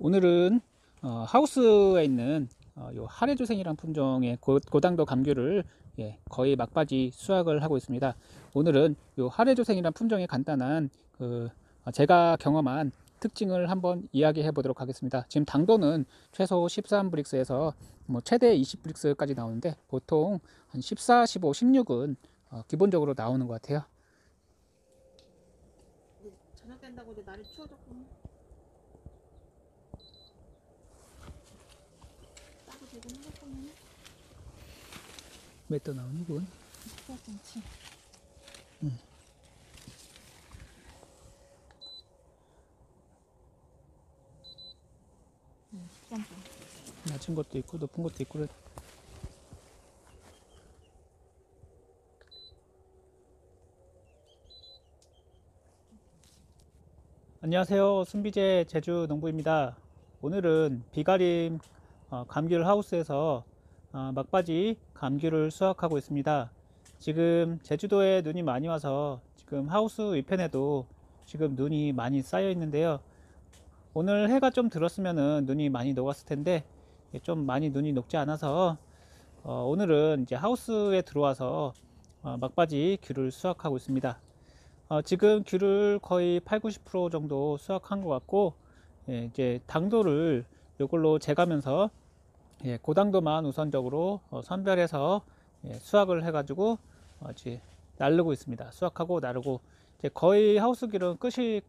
오늘은 하우스에 있는 요 하레조생이란 품종의 고당도 감귤을 거의 막바지 수확을 하고 있습니다. 오늘은 요 하레조생이란 품종의 간단한 제가 경험한 특징을 한번 이야기해 보도록 하겠습니다. 지금 당도는 최소 13브릭스에서 뭐 최대 20브릭스까지 나오는데 보통 한 14, 15, 16은 기본적으로 나오는 것 같아요. 저녁 된다고 이제 날이 추워졌구나. 따도 되긴 하겠구나. 몇 도 나오는군. 14cm. 응, 13cm. 낮은 것도 있고 높은 것도 있고. 안녕하세요. 순비제 제주 농부입니다. 오늘은 비가림 감귤 하우스에서 막바지 감귤을 수확하고 있습니다. 지금 제주도에 눈이 많이 와서 지금 하우스 위편에도 지금 눈이 많이 쌓여 있는데요. 오늘 해가 좀 들었으면 눈이 많이 녹았을 텐데 좀 많이 눈이 녹지 않아서 오늘은 이제 하우스에 들어와서 막바지 귤을 수확하고 있습니다. 지금 귤을 거의 8, 90% 정도 수확한 것 같고, 이제 당도를 이걸로 재가면서 고당도만 우선적으로 선별해서 수확을 해가지고 이제 나르고 있습니다. 수확하고 나르고 이제 거의 하우스 귤은 끝이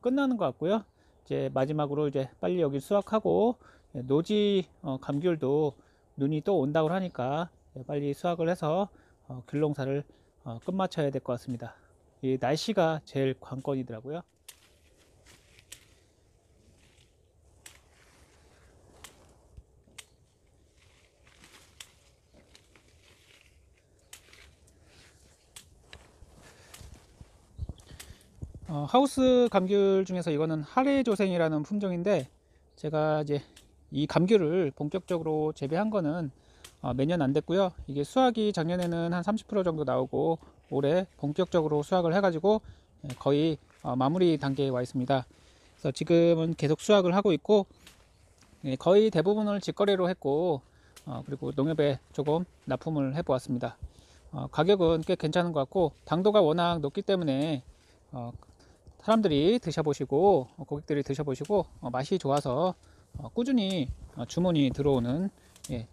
끝나는 것 같고요. 이제 마지막으로 이제 빨리 여기 수확하고 노지 감귤도 눈이 또 온다고 하니까 빨리 수확을 해서 귤 농사를 끝마쳐야 될 것 같습니다. 이 날씨가 제일 관건이더라고요. 하우스 감귤 중에서 이거는 하레조생이라는 품종인데 제가 이제 이 감귤을 본격적으로 재배한 거는 몇 년 안 됐고요. 이게 수확이 작년에는 한 30% 정도 나오고 올해 본격적으로 수확을 해가지고 거의 마무리 단계에 와 있습니다. 그래서 지금은 계속 수확을 하고 있고 거의 대부분을 직거래로 했고 그리고 농협에 조금 납품을 해 보았습니다. 가격은 꽤 괜찮은 것 같고 당도가 워낙 높기 때문에 사람들이 드셔보시고 고객들이 드셔보시고 맛이 좋아서 꾸준히 주문이 들어오는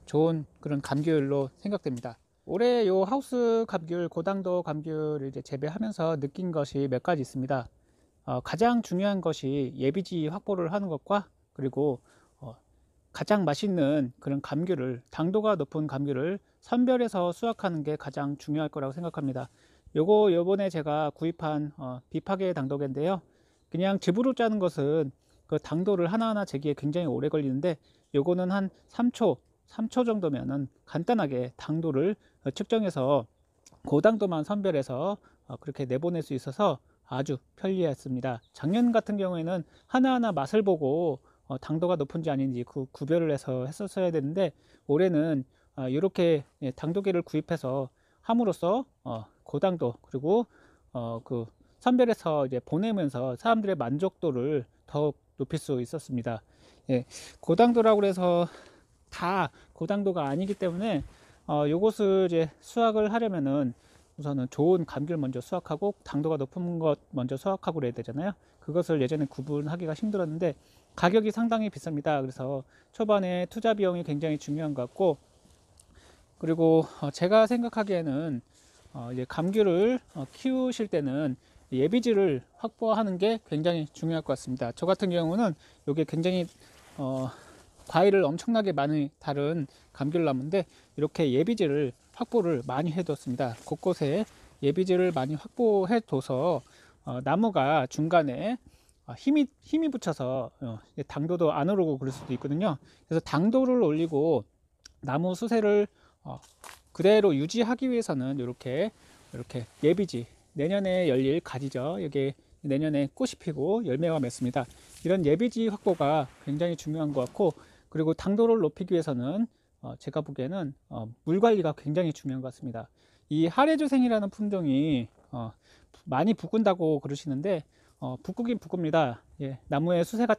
좋은 그런 감귤로 생각됩니다. 올해 요 하우스 감귤 고당도 감귤을 이제 재배하면서 느낀 것이 몇 가지 있습니다. 가장 중요한 것이 예비지 확보를 하는 것과 그리고 가장 맛있는 그런 감귤을 당도가 높은 감귤을 선별해서 수확하는 게 가장 중요할 거라고 생각합니다. 요번에 제가 구입한 비파계 당도계인데요. 그냥 즙으로 짜는 것은 그 당도를 하나하나 재기에 굉장히 오래 걸리는데 요거는 한 3초 정도면은 간단하게 당도를 측정해서 고당도만 선별해서 그렇게 내보낼 수 있어서 아주 편리했습니다. 작년 같은 경우에는 하나하나 맛을 보고 당도가 높은지 아닌지 구별을 해서 했었어야 되는데 올해는 이렇게 당도계를 구입해서 함으로써 고당도 그리고 그 선별해서 이제 보내면서 사람들의 만족도를 더욱 높일 수 있었습니다. 고당도라고 해서 다 고당도가 아니기 때문에 요것을 이제 수확을 하려면은 우선은 좋은 감귤 먼저 수확하고 당도가 높은 것 먼저 수확하고 그래야 되잖아요. 그것을 예전에 구분하기가 힘들었는데 가격이 상당히 비쌉니다. 그래서 초반에 투자 비용이 굉장히 중요한 것 같고 그리고 제가 생각하기에는 이제 감귤을 키우실 때는 예비지를 확보하는 게 굉장히 중요할 것 같습니다. 저 같은 경우는 이게 굉장히 과일을 엄청나게 많이 다른 감귤나무인데 이렇게 예비지를 확보를 많이 해뒀습니다. 곳곳에 예비지를 많이 확보해 둬서 나무가 중간에 힘이 붙여서 당도도 안 오르고 그럴 수도 있거든요. 그래서 당도를 올리고 나무 수세를 그대로 유지하기 위해서는 이렇게 예비지 내년에 열릴 가지죠. 여기 내년에 꽃이 피고 열매가 맺습니다. 이런 예비지 확보가 굉장히 중요한 것 같고 그리고 당도를 높이기 위해서는 제가 보기에는 물 관리가 굉장히 중요한 것 같습니다. 이 하레조생이라는 품종이 많이 붓는다고 그러시는데 붓긴 붓습니다. 나무의 수세가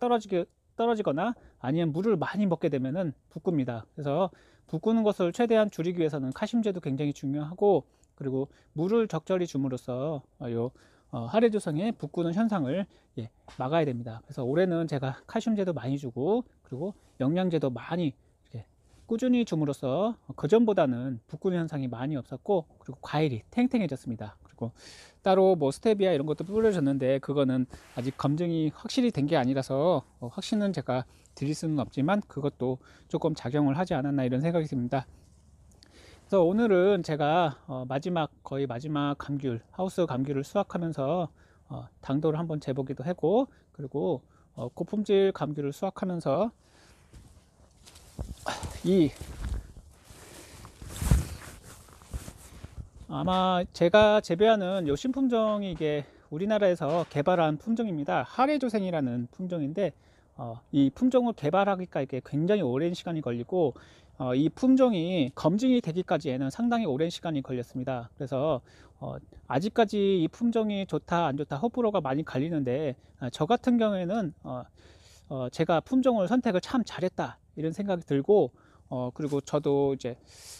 떨어지거나 아니면 물을 많이 먹게 되면은 붓습니다. 그래서 붓는 것을 최대한 줄이기 위해서는 칼슘제도 굉장히 중요하고, 그리고 물을 적절히 줌으로써 하레조성의 붓는 현상을 막아야 됩니다. 그래서 올해는 제가 칼슘제도 많이 주고, 그리고 영양제도 많이 이렇게 꾸준히 줌으로써 그전보다는 붓는 현상이 많이 없었고, 그리고 과일이 탱탱해졌습니다. 그리고 따로 뭐 스테비아 이런 것도 뿌려줬는데 그거는 아직 검증이 확실히 된 게 아니라서 확신은 제가 드릴 수는 없지만 그것도 조금 작용을 하지 않았나 이런 생각이 듭니다. 그래서 오늘은 제가 거의 마지막 감귤, 하우스 감귤을 수확하면서 당도를 한번 재보기도 하고, 그리고 고품질 감귤을 수확하면서 아마 제가 재배하는 요 신품종이 이게 우리나라에서 개발한 품종입니다. 하레조생이라는 품종인데 이 품종을 개발하기까 이게 굉장히 오랜 시간이 걸리고, 이 품종이 검증이 되기까지에는 상당히 오랜 시간이 걸렸습니다. 그래서 아직까지 이 품종이 좋다 안 좋다 호불호가 많이 갈리는데, 저 같은 경우에는 제가 품종을 선택을 참 잘했다 이런 생각이 들고, 그리고 저도 이제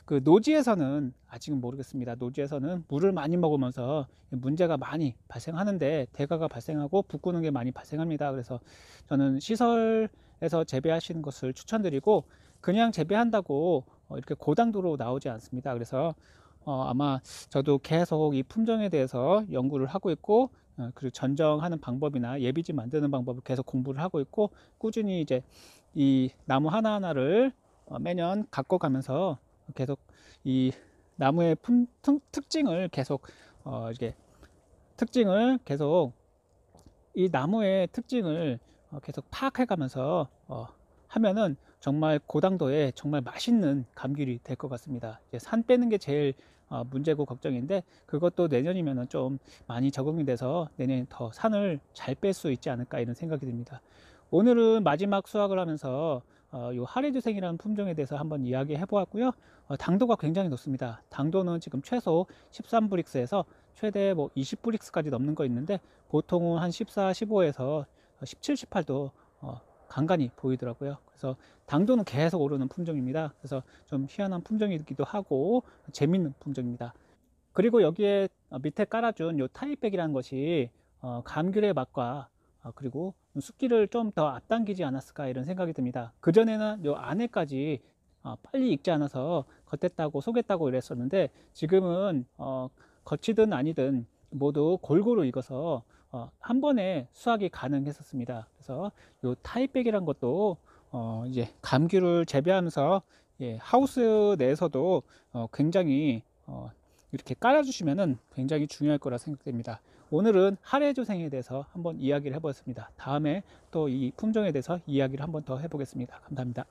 그 노지에서는 아직은 모르겠습니다. 노지에서는 물을 많이 먹으면서 문제가 많이 발생하는데, 대가가 발생하고 붓는 게 많이 발생합니다. 그래서 저는 시설에서 재배하시는 것을 추천드리고, 그냥 재배한다고 이렇게 고당도로 나오지 않습니다. 그래서 아마 저도 계속 이 품종에 대해서 연구를 하고 있고, 그리고 전정하는 방법이나 예비지 만드는 방법을 계속 공부를 하고 있고, 꾸준히 이제 이 나무 하나하나를 매년 갖고 가면서 계속 이 나무의 특징을 계속 이렇게 특징을 계속 이 나무의 특징을 계속 파악해 가면서 하면은 정말 고당도에 정말 맛있는 감귤이 될 것 같습니다. 이제 산 빼는 게 제일 문제고 걱정인데, 그것도 내년이면은 좀 많이 적응이 돼서 내년에 더 산을 잘 뺄 수 있지 않을까 이런 생각이 듭니다. 오늘은 마지막 수확을 하면서 요 하레주생이라는 품종에 대해서 한번 이야기해 보았고요. 당도가 굉장히 높습니다. 당도는 지금 최소 13브릭스에서 최대 뭐 20브릭스까지 넘는 거 있는데, 보통은 한 14, 15에서 17, 18도 간간히 보이더라고요. 그래서 당도는 계속 오르는 품종입니다. 그래서 좀 희한한 품종이기도 하고 재밌는 품종입니다. 그리고 여기에 밑에 깔아준 요 타이백이라는 것이 감귤의 맛과 그리고 숫기를 좀 더 앞당기지 않았을까 이런 생각이 듭니다. 그전에는 요 안에까지 빨리 익지 않아서 겉했다고 속했다고 이랬었는데, 지금은 겉이든 아니든 모두 골고루 익어서 한 번에 수확이 가능했었습니다. 그래서 요 타이백이란 것도 이제 감귤을 재배하면서 하우스 내에서도 굉장히 이렇게 깔아주시면은 굉장히 중요할 거라 생각됩니다. 오늘은 하레조생에 대해서 한번 이야기를 해보았습니다. 다음에 또 이 품종에 대해서 이야기를 한번 더 해보겠습니다. 감사합니다.